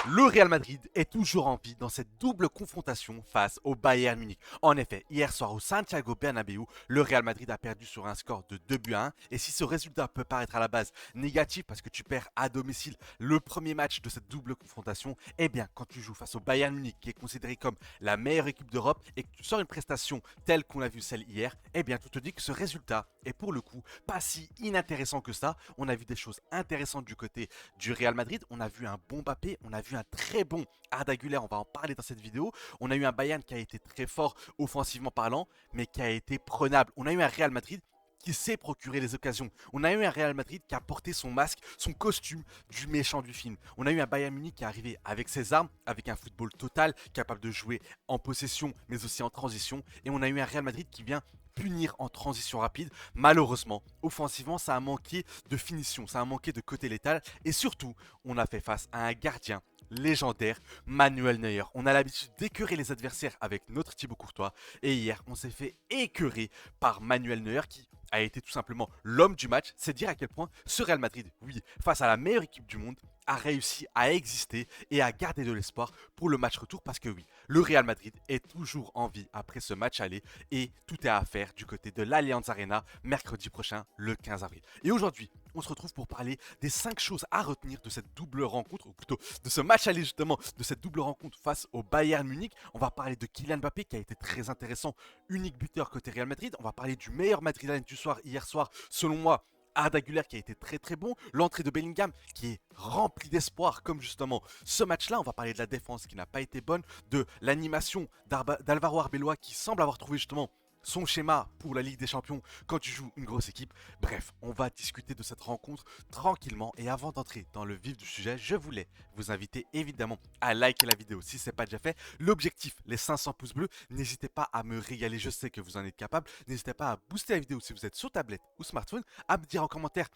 Le Real Madrid est toujours en vie dans cette double confrontation face au Bayern Munich. En effet, hier soir au Santiago Bernabéu, le Real Madrid a perdu sur un score de 2 buts à 1. Et si ce résultat peut paraître à la base négatif parce que tu perds à domicile le premier match de cette double confrontation, eh bien quand tu joues face au Bayern Munich qui est considéré comme la meilleure équipe d'Europe et que tu sors une prestation telle qu'on a vu celle hier, eh bien tu te dis que ce résultat est pour le coup pas si inintéressant que ça. On a vu des choses intéressantes du côté du Real Madrid, on a vu un bon Mbappé, on a vu un très bon Arda Güler, on va en parler dans cette vidéo. On a eu un Bayern qui a été très fort offensivement parlant, mais qui a été prenable. On a eu un Real Madrid qui sait procurer les occasions. On a eu un Real Madrid qui a porté son masque, son costume du méchant du film. On a eu un Bayern Munich qui est arrivé avec ses armes, avec un football total, capable de jouer en possession, mais aussi en transition. Et on a eu un Real Madrid qui vient punir en transition rapide. Malheureusement, offensivement, ça a manqué de finition, ça a manqué de côté létal. Et surtout, on a fait face à un gardien légendaire, Manuel Neuer. On a l'habitude d'écœurer les adversaires avec notre Thibaut Courtois. Et hier, on s'est fait écœurer par Manuel Neuer qui a été tout simplement l'homme du match. C'est dire à quel point ce Real Madrid, oui, face à la meilleure équipe du monde, a réussi à exister et à garder de l'espoir pour le match retour parce que oui, le Real Madrid est toujours en vie après ce match aller et tout est à faire du côté de l'Allianz Arena mercredi prochain, le 15 avril. Et aujourd'hui, on se retrouve pour parler des 5 choses à retenir de cette double rencontre, ou plutôt de ce match aller justement, de cette double rencontre face au Bayern Munich. On va parler de Kylian Mbappé qui a été très intéressant, unique buteur côté Real Madrid. On va parler du meilleur Madrilène du soir, hier soir, selon moi, Arda Güler qui a été très très bon, l'entrée de Bellingham qui est remplie d'espoir comme justement ce match-là. On va parler de la défense qui n'a pas été bonne, de l'animation d'Alvaro Arbeloa qui semble avoir trouvé justement son schéma pour la Ligue des Champions quand tu joues une grosse équipe. Bref, on va discuter de cette rencontre tranquillement et avant d'entrer dans le vif du sujet, je voulais vous inviter évidemment à liker la vidéo si ce n'est pas déjà fait. L'objectif, les 500 pouces bleus, n'hésitez pas à me régaler, je sais que vous en êtes capable. N'hésitez pas à booster la vidéo si vous êtes sur tablette ou smartphone, à me dire en commentaire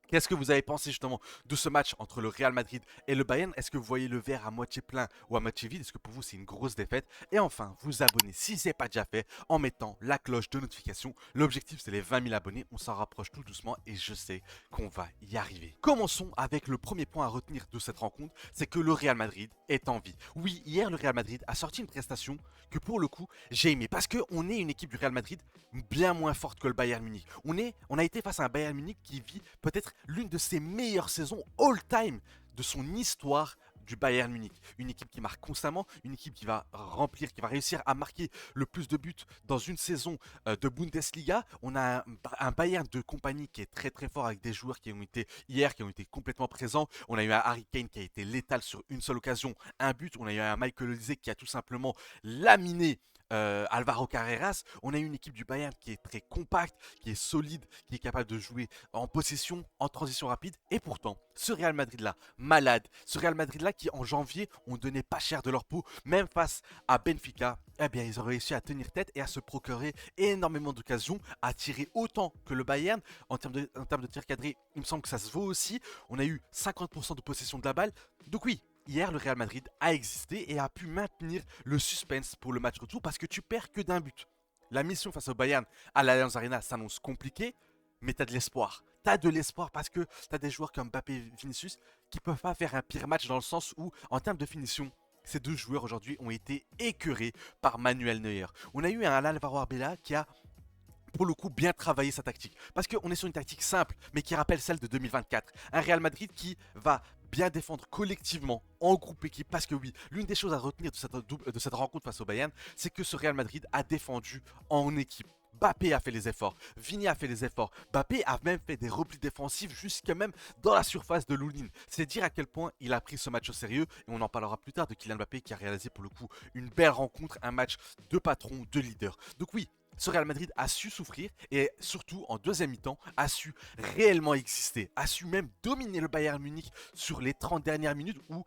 qu'est-ce que vous avez pensé justement de ce match entre le Real Madrid et le Bayern? Est-ce que vous voyez le verre à moitié plein ou à moitié vide? Est-ce que pour vous c'est une grosse défaite? Et enfin, vous abonner si ce n'est pas déjà fait en mettant la cloche de notification. L'objectif c'est les 20 000 abonnés, on s'en rapproche tout doucement et je sais qu'on va y arriver. Commençons avec le premier point à retenir de cette rencontre, c'est que le Real Madrid est en vie. Oui, hier le Real Madrid a sorti une prestation que pour le coup j'ai aimé parce qu'on est une équipe du Real Madrid bien moins forte que le Bayern Munich. On a été face à un Bayern Munich qui vit peut-être l'une de ses meilleures saisons all-time de son histoire du Bayern Munich. Une équipe qui marque constamment, une équipe qui va remplir, qui va réussir à marquer le plus de buts dans une saison de Bundesliga. On a un Bayern de compagnie qui est très très fort avec des joueurs qui ont été hier, qui ont été complètement présents. On a eu un Harry Kane qui a été létal sur une seule occasion, un but. On a eu un Michael Olise qui a tout simplement laminé Alvaro Carreras. On a une équipe du Bayern qui est très compacte, qui est solide, qui est capable de jouer en possession, en transition rapide. Et pourtant, ce Real Madrid-là, malade, ce Real Madrid-là qui en janvier ont donné pas cher de leur peau, même face à Benfica, eh bien ils ont réussi à tenir tête et à se procurer énormément d'occasions, à tirer autant que le Bayern. En termes de tir cadré, il me semble que ça se vaut aussi. On a eu 50% de possession de la balle. Donc oui, hier, le Real Madrid a existé et a pu maintenir le suspense pour le match retour parce que tu perds que d'un but. La mission face au Bayern à l'Allianz Arena s'annonce compliquée, mais tu as de l'espoir. Tu as de l'espoir parce que tu as des joueurs comme Mbappé et Vinicius qui peuvent pas faire un pire match dans le sens où, en termes de finition, ces deux joueurs aujourd'hui ont été écœurés par Manuel Neuer. On a eu un Alvaro Arbeloa qui a pour le coup bien travaillé sa tactique. Parce qu'on est sur une tactique simple, mais qui rappelle celle de 2024. Un Real Madrid qui va bien défendre collectivement, en groupe équipe, parce que oui, l'une des choses à retenir de cette rencontre face au Bayern, c'est que ce Real Madrid a défendu en équipe. Mbappé a fait les efforts, Vini a fait les efforts, Mbappé a même fait des replis défensifs jusqu'à même dans la surface de Loulin. C'est dire à quel point il a pris ce match au sérieux et on en parlera plus tard de Kylian Mbappé qui a réalisé pour le coup une belle rencontre, un match de patron, de leader. Donc oui, ce Real Madrid a su souffrir et surtout en deuxième mi-temps a su réellement exister, a su même dominer le Bayern Munich sur les 30 dernières minutes où,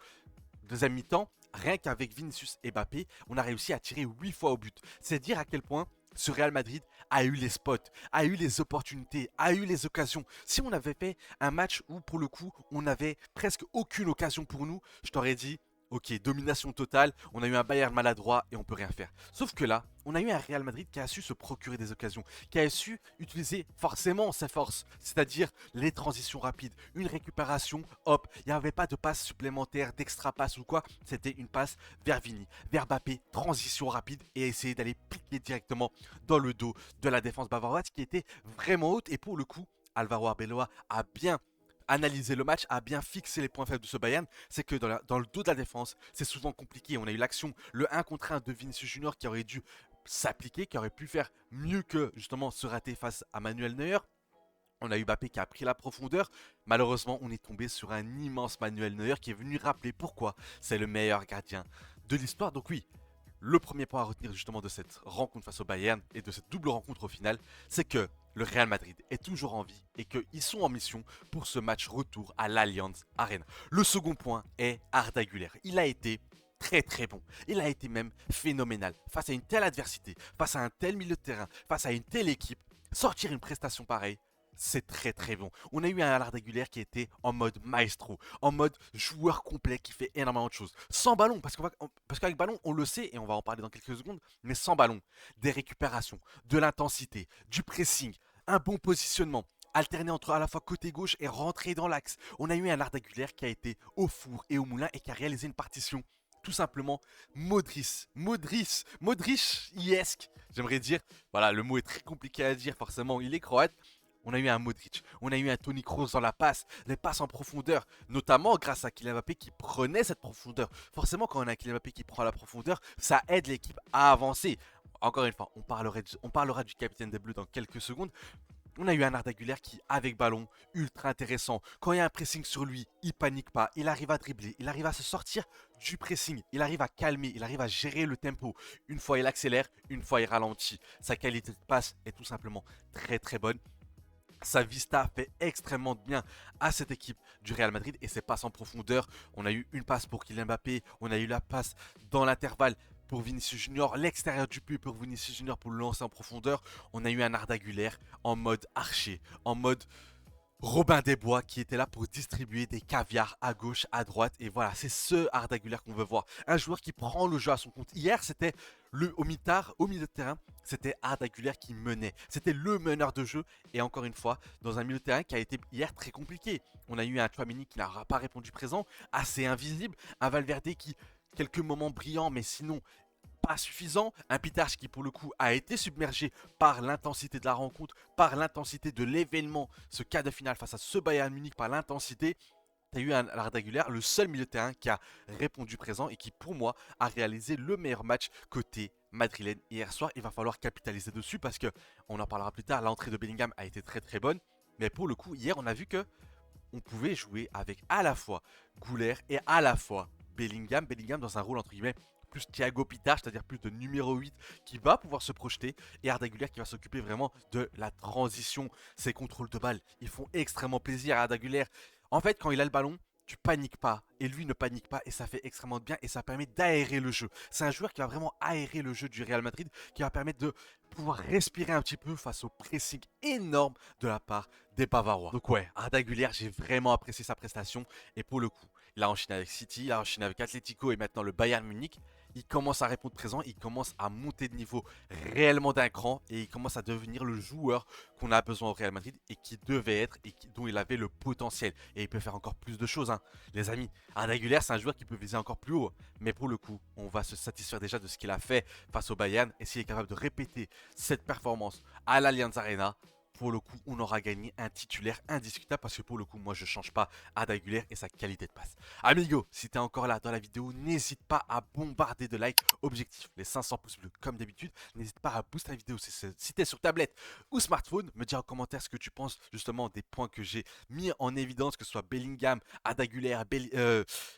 deuxième mi-temps, rien qu'avec Vinicius et Mbappé, on a réussi à tirer 8 fois au but. C'est dire à quel point ce Real Madrid a eu les spots, a eu les opportunités, a eu les occasions. Si on avait fait un match où pour le coup on n'avait presque aucune occasion pour nous, je t'aurais dit ok, domination totale, on a eu un Bayern maladroit et on peut rien faire. Sauf que là, on a eu un Real Madrid qui a su se procurer des occasions, qui a su utiliser forcément ses forces, c'est-à-dire les transitions rapides, une récupération, hop, il n'y avait pas de passe supplémentaire, d'extra passe ou quoi, c'était une passe vers Vini, vers Mbappé, transition rapide et essayer d'aller piquer directement dans le dos de la défense bavaroise qui était vraiment haute et pour le coup, Alvaro Arbeloa a bien analysé le match, a bien fixé les points faibles de ce Bayern, c'est que dans le dos de la défense, c'est souvent compliqué. On a eu l'action, le 1 contre 1 de Vinicius Junior qui aurait dû s'appliquer, qui aurait pu faire mieux que justement se rater face à Manuel Neuer. On a eu Mbappé qui a pris la profondeur. Malheureusement, on est tombé sur un immense Manuel Neuer qui est venu rappeler pourquoi c'est le meilleur gardien de l'histoire. Donc oui, le premier point à retenir justement de cette rencontre face au Bayern et de cette double rencontre au final, c'est que le Real Madrid est toujours en vie et qu'ils sont en mission pour ce match retour à l'Allianz Arena. Le second point est Arda Güler. Il a été très bon. Il a été même phénoménal. Face à une telle adversité, face à un tel milieu de terrain, face à une telle équipe, sortir une prestation pareille, c'est très bon. On a eu un Arda Güler qui était en mode maestro, en mode joueur complet qui fait énormément de choses. Sans ballon, parce qu'avec ballon, on le sait et on va en parler dans quelques secondes, mais sans ballon, des récupérations, de l'intensité, du pressing, un bon positionnement, alterner entre à la fois côté gauche et rentrer dans l'axe. On a eu un Arda Güler qui a été au four et au moulin et qui a réalisé une partition tout simplement Modric-iesque, j'aimerais dire. Voilà, le mot est très compliqué à dire, forcément, il est croate. On a eu un Modric, on a eu un Toni Kroos dans la passe, les passes en profondeur, notamment grâce à Kylian Mbappé qui prenait cette profondeur. Forcément, quand on a un Kylian Mbappé qui prend la profondeur, ça aide l'équipe à avancer. Encore une fois, on parlera du capitaine des Bleus dans quelques secondes. On a eu un Arda Güler qui, avec ballon, ultra intéressant. Quand il y a un pressing sur lui, il panique pas, il arrive à dribbler, il arrive à se sortir du pressing, il arrive à calmer, il arrive à gérer le tempo. Une fois il accélère, une fois il ralentit. Sa qualité de passe est tout simplement très bonne. Sa vista fait extrêmement bien à cette équipe du Real Madrid et ses passes en profondeur. On a eu une passe pour Kylian Mbappé, on a eu la passe dans l'intervalle pour Vinicius Junior, l'extérieur du but pour Vinicius Junior pour le lancer en profondeur. On a eu un Arda Güler en mode archer, en mode Robin des Bois qui était là pour distribuer des caviars à gauche, à droite. Et voilà, c'est ce Arda Güler qu'on veut voir. Un joueur qui prend le jeu à son compte. Hier, c'était au mitard, au milieu de terrain, c'était Arda Güler qui menait. C'était le meneur de jeu. Et encore une fois, dans un milieu de terrain qui a été hier très compliqué. On a eu un Tchouaméni qui n'a pas répondu présent, assez invisible. Un Valverde qui, quelques moments brillants, mais sinon pas suffisant. Un Pitarch qui pour le coup a été submergé par l'intensité de la rencontre, par l'intensité de l'événement, ce quart de finale face à ce Bayern Munich, par l'intensité. Tu as eu un Arda Güler, le seul milieu de terrain qui a répondu présent et qui pour moi a réalisé le meilleur match côté madrilène hier soir. Il va falloir capitaliser dessus parce que, on en parlera plus tard, l'entrée de Bellingham a été très bonne. Mais pour le coup, hier on a vu que on pouvait jouer avec à la fois Güler et à la fois Bellingham. Bellingham dans un rôle entre guillemets plus Thiago Pitard, c'est-à-dire plus de numéro 8 qui va pouvoir se projeter et Arda Güler qui va s'occuper vraiment de la transition. Ses contrôles de balle, ils font extrêmement plaisir à Arda Güler. En fait, quand il a le ballon, tu paniques pas et lui ne panique pas et ça fait extrêmement bien et ça permet d'aérer le jeu. C'est un joueur qui va vraiment aérer le jeu du Real Madrid, qui va permettre de pouvoir respirer un petit peu face au pressing énorme de la part des Bavarois. Donc ouais, Arda Güler, j'ai vraiment apprécié sa prestation et pour le coup, il a enchaîné avec City, il a enchaîné avec Atlético et maintenant le Bayern Munich. Il commence à répondre présent, il commence à monter de niveau réellement d'un cran et il commence à devenir le joueur qu'on a besoin au Real Madrid et qui devait être et dont il avait le potentiel. Et il peut faire encore plus de choses, hein. Les amis. Arda Güler, c'est un joueur qui peut viser encore plus haut. Mais pour le coup, on va se satisfaire déjà de ce qu'il a fait face au Bayern. Et s'il est capable de répéter cette performance à l'Allianz Arena, pour le coup, on aura gagné un titulaire indiscutable parce que pour le coup, moi, je change pas Arda Güler et sa qualité de passe. Amigo, si t'es encore là dans la vidéo, n'hésite pas à bombarder de likes. Objectif, les 500 pouces bleus comme d'habitude. N'hésite pas à booster la vidéo si t'es sur tablette ou smartphone. Me dire en commentaire ce que tu penses justement des points que j'ai mis en évidence, que ce soit Bellingham, Arda Güler,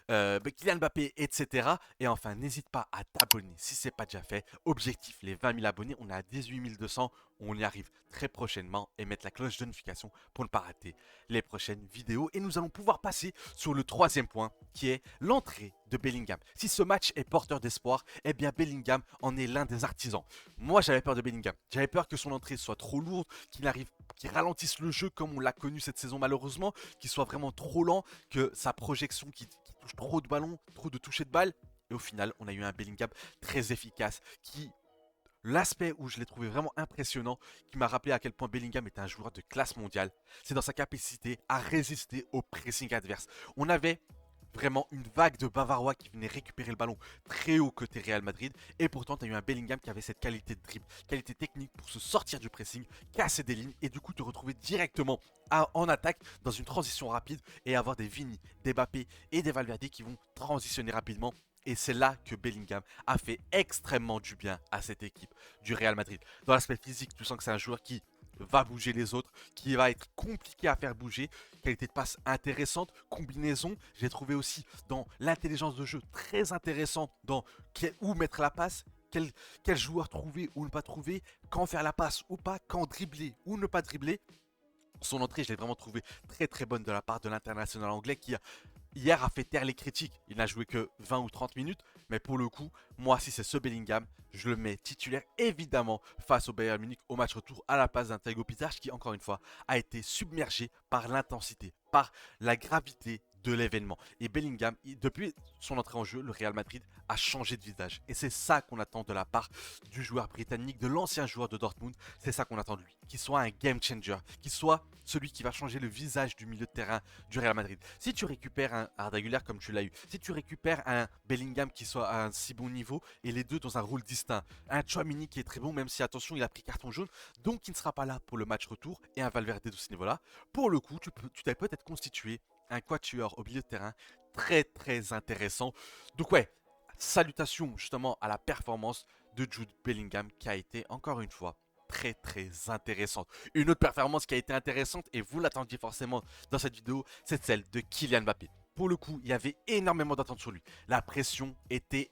Kylian Mbappé, etc. Et enfin, n'hésite pas à t'abonner si c'est pas déjà fait. Objectif, les 20 000 abonnés. On est à 18 200. On y arrive très prochainement et mettre la cloche de notification pour ne pas rater les prochaines vidéos. Et nous allons pouvoir passer sur le troisième point qui est l'entrée de Bellingham. Si ce match est porteur d'espoir, eh bien Bellingham en est l'un des artisans. Moi j'avais peur de Bellingham. J'avais peur que son entrée soit trop lourde, qu'il ralentisse le jeu comme on l'a connu cette saison malheureusement, qu'il soit vraiment trop lent, que sa projection qui touche trop de ballons, trop de touchés de balles. Et au final, on a eu un Bellingham très efficace qui l'aspect où je l'ai trouvé vraiment impressionnant, qui m'a rappelé à quel point Bellingham est un joueur de classe mondiale, c'est dans sa capacité à résister au pressing adverse. On avait vraiment une vague de Bavarois qui venaient récupérer le ballon très haut côté Real Madrid. Et pourtant, tu as eu un Bellingham qui avait cette qualité de dribble, qualité technique pour se sortir du pressing, casser des lignes et du coup te retrouver directement en attaque dans une transition rapide et avoir des Vini, des Mbappé et des Valverde qui vont transitionner rapidement. Et c'est là que Bellingham a fait extrêmement du bien à cette équipe du Real Madrid. Dans l'aspect physique, tu sens que c'est un joueur qui va bouger les autres, qui va être compliqué à faire bouger. Qualité de passe intéressante, combinaison. J'ai trouvé aussi dans l'intelligence de jeu très intéressant dans où mettre la passe, quel joueur trouver ou ne pas trouver, quand faire la passe ou pas, quand dribbler ou ne pas dribbler. Son entrée, je l'ai vraiment trouvé très très bonne de la part de l'international anglais qui hier a fait taire les critiques. Il n'a joué que 20 ou 30 minutes. Mais pour le coup, moi, si c'est ce Bellingham, je le mets titulaire évidemment face au Bayern Munich au match retour à la place d'un Thiago Pitach qui, encore une fois, a été submergé par l'intensité, par la gravité de l'événement. Et Bellingham, depuis son entrée en jeu, le Real Madrid a changé de visage. Et c'est ça qu'on attend de la part du joueur britannique, de l'ancien joueur de Dortmund. C'est ça qu'on attend de lui. Qu'il soit un game changer, qu'il soit celui qui va changer le visage du milieu de terrain du Real Madrid. Si tu récupères un Arda Güler comme tu l'as eu, si tu récupères un Bellingham qui soit à un si bon niveau et les deux dans un rôle distinct, un Tchouaméni qui est très bon même si attention il a pris carton jaune, donc il ne sera pas là pour le match retour et un Valverde de ce niveau-là, pour le coup tu t'es peut-être constitué un quatuor au milieu de terrain très très intéressant. Donc ouais, salutations justement à la performance de Jude Bellingham qui a été encore une fois très très intéressante. Une autre performance qui a été intéressante et vous l'attendiez forcément dans cette vidéo, c'est celle de Kylian Mbappé. Pour le coup, il y avait énormément d'attentes sur lui. La pression était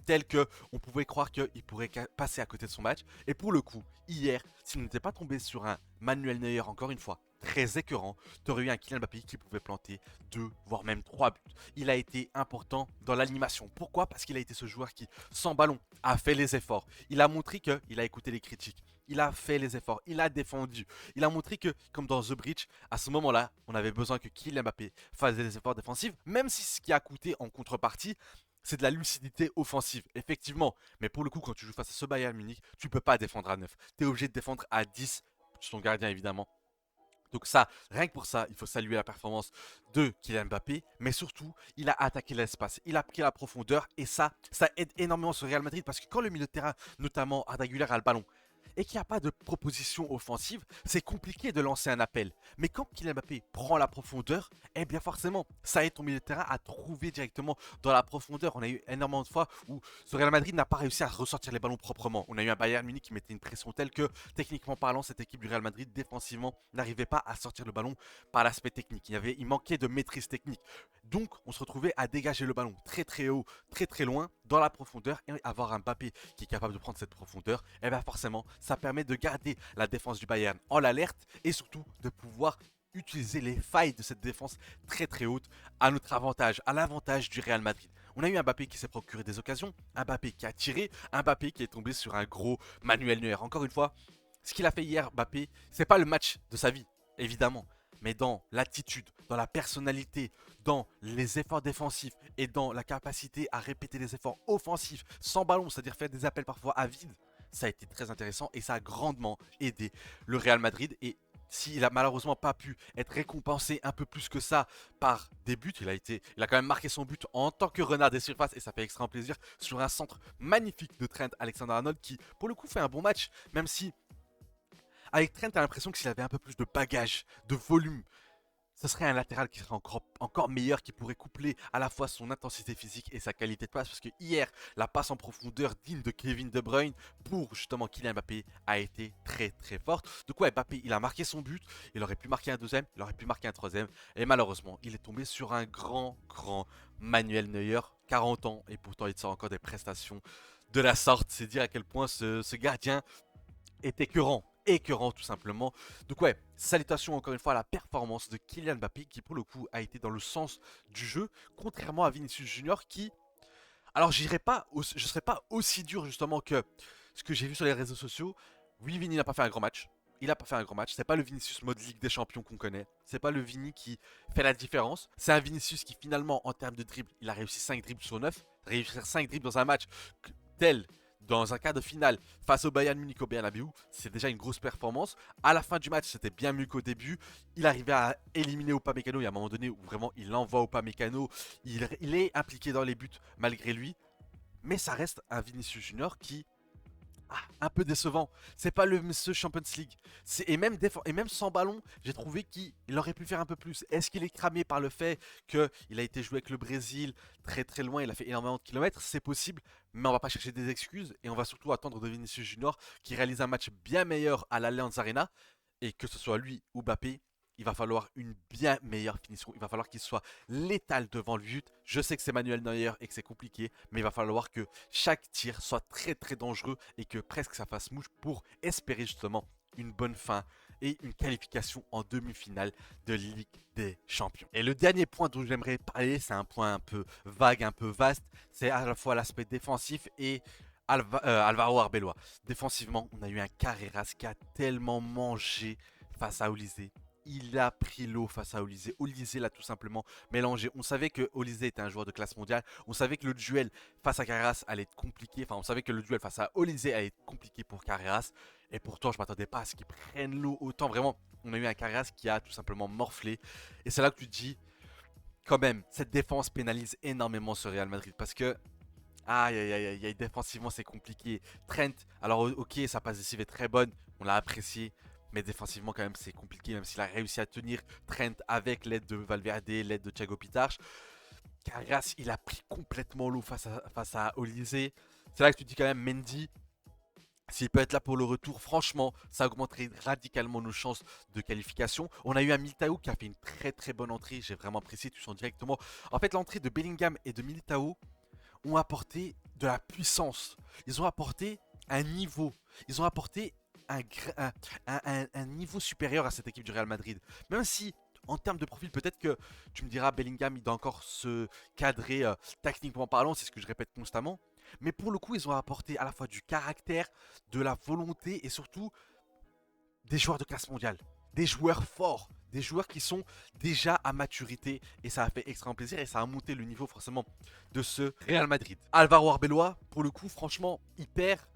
telle que on pouvait croire qu'il pourrait passer à côté de son match. Et pour le coup, hier, s'il n'était pas tombé sur un Manuel Neuer, encore une fois, très écœurant, tu aurais eu un Kylian Mbappé qui pouvait planter 2, voire même 3 buts. Il a été important dans l'animation. Pourquoi? Parce qu'il a été ce joueur qui, sans ballon, a fait les efforts. Il a montré qu'il a écouté les critiques. Il a fait les efforts, il a défendu. Il a montré que, comme dans The Breach, à ce moment-là, on avait besoin que Kylian Mbappé fasse des efforts défensifs, même si ce qui a coûté en contrepartie, c'est de la lucidité offensive, effectivement. Mais pour le coup, quand tu joues face à ce Bayern Munich, tu peux pas défendre à 9. Tu es obligé de défendre à 10, ton gardien évidemment. Donc ça, rien que pour ça, il faut saluer la performance de Kylian Mbappé, mais surtout, il a attaqué l'espace, il a pris la profondeur, et ça aide énormément ce Real Madrid, parce que quand le milieu de terrain, notamment Arda Güler, a le ballon, et qu'il n'y a pas de proposition offensive, c'est compliqué de lancer un appel. Mais quand Kylian Mbappé prend la profondeur, eh bien forcément, ça aide ton milieu de terrain à trouver directement dans la profondeur. On a eu énormément de fois où ce Real Madrid n'a pas réussi à ressortir les ballons proprement. On a eu un Bayern Munich qui mettait une pression telle que, techniquement parlant, cette équipe du Real Madrid, défensivement, n'arrivait pas à sortir le ballon par l'aspect technique. Il manquait de maîtrise technique. Donc, on se retrouvait à dégager le ballon très très haut, très très loin, dans la profondeur, et avoir un Mbappé qui est capable de prendre cette profondeur, et bien forcément, ça permet de garder la défense du Bayern en l'alerte et surtout de pouvoir utiliser les failles de cette défense très très haute à notre avantage, à l'avantage du Real Madrid. On a eu un Mbappé qui s'est procuré des occasions, un Mbappé qui a tiré, un Mbappé qui est tombé sur un gros Manuel Neuer. Encore une fois, ce qu'il a fait hier, Mbappé, c'est pas le match de sa vie, évidemment, mais dans l'attitude, dans la personnalité, dans les efforts défensifs et dans la capacité à répéter les efforts offensifs sans ballon, c'est-à-dire faire des appels parfois à vide, ça a été très intéressant et ça a grandement aidé le Real Madrid. Et s'il a malheureusement pas pu être récompensé un peu plus que ça par des buts, il a quand même marqué son but en tant que renard des surfaces et ça fait extrêmement plaisir sur un centre magnifique de Trent Alexander-Arnold qui pour le coup fait un bon match, même si avec Trent t'as l'impression que s'il avait un peu plus de bagage, de volume, ce serait un latéral qui serait encore meilleur, qui pourrait coupler à la fois son intensité physique et sa qualité de passe. Parce que hier, la passe en profondeur digne de Kevin De Bruyne pour justement Kylian Mbappé a été très très forte. Donc ouais, Mbappé, il a marqué son but, il aurait pu marquer un deuxième, il aurait pu marquer un troisième. Et malheureusement, il est tombé sur un grand Manuel Neuer, 40 ans, et pourtant il sort encore des prestations de la sorte. C'est dire à quel point ce gardien est écœurant tout simplement. Donc ouais, salutations encore une fois à la performance de Kylian Mbappé qui pour le coup a été dans le sens du jeu, contrairement à Vinicius Junior qui, alors je serais pas aussi dur justement que ce que j'ai vu sur les réseaux sociaux. Oui, Vini n'a pas fait un grand match. il a pas fait un grand match. C'est pas le Vinicius mode Ligue des Champions qu'on connaît. C'est pas le Vini qui fait la différence. C'est un Vinicius qui finalement, en termes de dribble, il a réussi 5 dribbles sur 9. Réussir 5 dribbles dans un match tel, dans un quart de finale, face au Bayern Munich au Bernabeu, c'est déjà une grosse performance. À la fin du match, c'était bien mieux qu'au début. Il arrivait à éliminer Upamecano. Il y a un moment donné où vraiment il envoie Upamecano. Il est impliqué dans les buts malgré lui. Mais ça reste un Vinicius Junior qui un peu décevant. C'est pas le monsieur Champions League. Et même sans ballon, j'ai trouvé qu'il aurait pu faire un peu plus. Est-ce qu'il est cramé par le fait qu'il a été joué avec le Brésil très très loin, il a fait énormément de kilomètres? C'est possible, mais on va pas chercher des excuses et on va surtout attendre de Vinicius Junior qui réalise un match bien meilleur à l'Allianz Arena. Et que ce soit lui ou Mbappé, il va falloir une bien meilleure finition. Il va falloir qu'il soit létal devant le but. Je sais que c'est Manuel Neuer et que c'est compliqué, mais il va falloir que chaque tir soit très très dangereux et que presque ça fasse mouche pour espérer justement une bonne fin et une qualification en demi-finale de Ligue des Champions. Et le dernier point dont j'aimerais parler, c'est un point un peu vague, un peu vaste, c'est à la fois l'aspect défensif et Alvaro Arbeloa. Défensivement, on a eu un Carreras qui a tellement mangé face à Olysée. Il a pris l'eau face à Olysée. Olysée l'a tout simplement mélangé. On savait que Olysée était un joueur de classe mondiale. On savait que le duel face à Carreras allait être compliqué. Enfin, on savait que le duel face à Olysée allait être compliqué pour Carreras. Et pourtant, je ne m'attendais pas à ce qu'il prenne l'eau autant. Vraiment, on a eu un Carreras qui a tout simplement morflé. Et c'est là que tu te dis, quand même, cette défense pénalise énormément ce Real Madrid. Parce que aïe aïe aïe aïe, défensivement c'est compliqué. Trent, alors ok, sa passe décisive est très bonne, on l'a apprécié, mais défensivement quand même c'est compliqué, même s'il a réussi à tenir Trent avec l'aide de Valverde, l'aide de Thiago Pitarch. Carras, il a pris complètement l'eau face à Olysée. C'est là que tu te dis quand même, Mendy, s'il peut être là pour le retour, franchement, ça augmenterait radicalement nos chances de qualification. On a eu un Militao qui a fait une très très bonne entrée, j'ai vraiment apprécié, tu sens directement. En fait, l'entrée de Bellingham et de Militao ont apporté de la puissance. Ils ont apporté un niveau. Ils ont apporté un niveau supérieur à cette équipe du Real Madrid. Même si, en termes de profil, peut-être que tu me diras, Bellingham, il doit encore se cadrer techniquement parlant, c'est ce que je répète constamment. Mais pour le coup, ils ont apporté à la fois du caractère, de la volonté et surtout des joueurs de classe mondiale, des joueurs forts, des joueurs qui sont déjà à maturité et ça a fait extrêmement plaisir et ça a monté le niveau forcément de ce Real Madrid. Alvaro Arbeloa, pour le coup, franchement, hyper,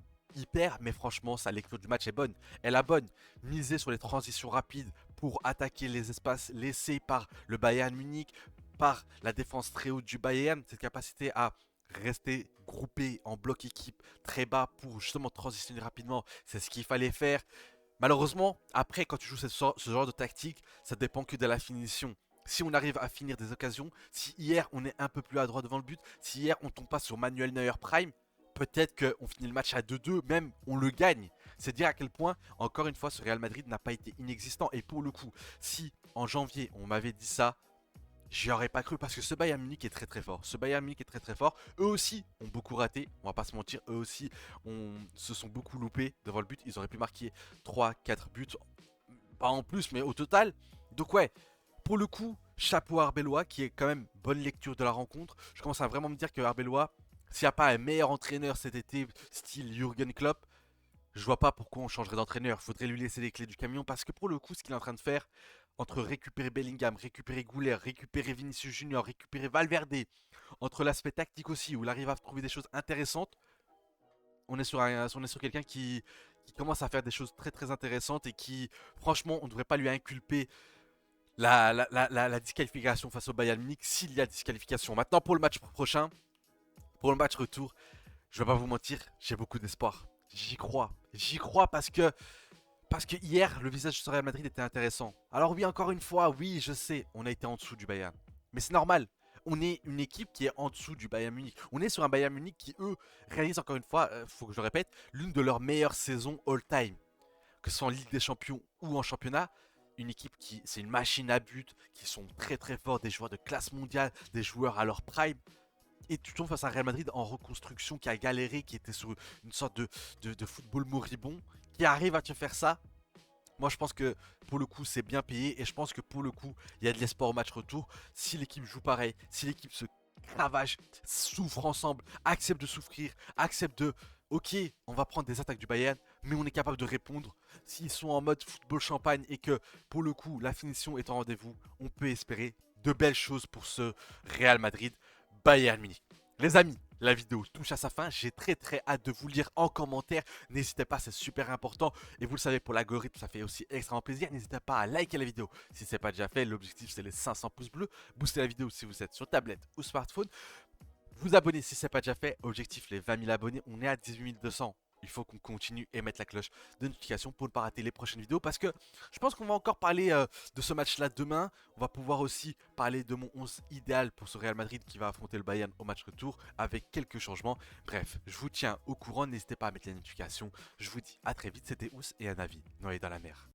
mais franchement, sa lecture du match est bonne. Elle est bonne. Miser sur les transitions rapides pour attaquer les espaces laissés par le Bayern Munich, par la défense très haute du Bayern, cette capacité à rester groupé en bloc équipe très bas pour justement transitionner rapidement, c'est ce qu'il fallait faire. Malheureusement, après, quand tu joues ce genre de tactique, ça dépend que de la finition. Si on arrive à finir des occasions, si hier on est un peu plus adroit devant le but, si hier on tombe pas sur Manuel Neuer Prime, peut-être qu'on finit le match à 2-2, même on le gagne. C'est dire à quel point, encore une fois, ce Real Madrid n'a pas été inexistant. Et pour le coup, si en janvier on m'avait dit ça, j'y aurais pas cru parce que ce Bayern Munich est très très fort. Ce Bayern Munich est très très fort. Eux aussi ont beaucoup raté, on va pas se mentir. Eux aussi se sont beaucoup loupés devant le but. Ils auraient pu marquer 3-4 buts, pas en plus, mais au total. Donc ouais, pour le coup, chapeau à Arbeloa qui est quand même bonne lecture de la rencontre. Je commence à vraiment me dire que Arbeloa, s'il n'y a pas un meilleur entraîneur cet été, style Jürgen Klopp, je vois pas pourquoi on changerait d'entraîneur. Faudrait lui laisser les clés du camion parce que pour le coup, ce qu'il est en train de faire, entre récupérer Bellingham, récupérer Goulet, récupérer Vinicius Junior, récupérer Valverde, entre l'aspect tactique aussi où il arrive à trouver des choses intéressantes, on est sur quelqu'un qui commence à faire des choses très très intéressantes et qui, franchement, on ne devrait pas lui inculper la disqualification face au Bayern Munich s'il y a disqualification. Maintenant, pour le match prochain, pour le match retour, je vais pas vous mentir, j'ai beaucoup d'espoir. J'y crois. J'y crois parce que hier, le visage du Real Madrid était intéressant. Alors oui, encore une fois, oui, je sais, on a été en dessous du Bayern. Mais c'est normal. On est une équipe qui est en dessous du Bayern Munich. On est sur un Bayern Munich qui, eux, réalisent encore une fois, faut que je le répète, l'une de leurs meilleures saisons all-time. Que ce soit en Ligue des Champions ou en championnat. Une équipe qui, c'est une machine à but, qui sont très très forts, des joueurs de classe mondiale, des joueurs à leur prime. Et tu tombes face à un Real Madrid en reconstruction qui a galéré, qui était sur une sorte de football moribond, qui arrive à te faire ça. Moi, je pense que pour le coup, c'est bien payé. Et je pense que pour le coup, il y a de l'espoir au match retour. Si l'équipe joue pareil, si l'équipe se cravache, souffre ensemble, accepte de souffrir, accepte de... Ok, on va prendre des attaques du Bayern, mais on est capable de répondre. S'ils sont en mode football champagne et que pour le coup la finition est en rendez-vous, on peut espérer de belles choses pour ce Real Madrid Bayern Munich. Les amis, la vidéo touche à sa fin, j'ai très hâte de vous lire en commentaire, n'hésitez pas, c'est super important, et vous le savez pour l'algorithme ça fait aussi extrêmement plaisir, n'hésitez pas à liker la vidéo si ce n'est pas déjà fait, l'objectif c'est les 500 pouces bleus, boostez la vidéo si vous êtes sur tablette ou smartphone, vous abonner si ce n'est pas déjà fait, objectif les 20 000 abonnés, on est à 18 200. Il faut qu'on continue et mettre la cloche de notification pour ne pas rater les prochaines vidéos parce que je pense qu'on va encore parler de ce match-là demain. On va pouvoir aussi parler de mon 11 idéal pour ce Real Madrid qui va affronter le Bayern au match retour avec quelques changements. Bref, je vous tiens au courant, n'hésitez pas à mettre les notifications. Je vous dis à très vite, c'était Ous et un avis noyé dans la mer.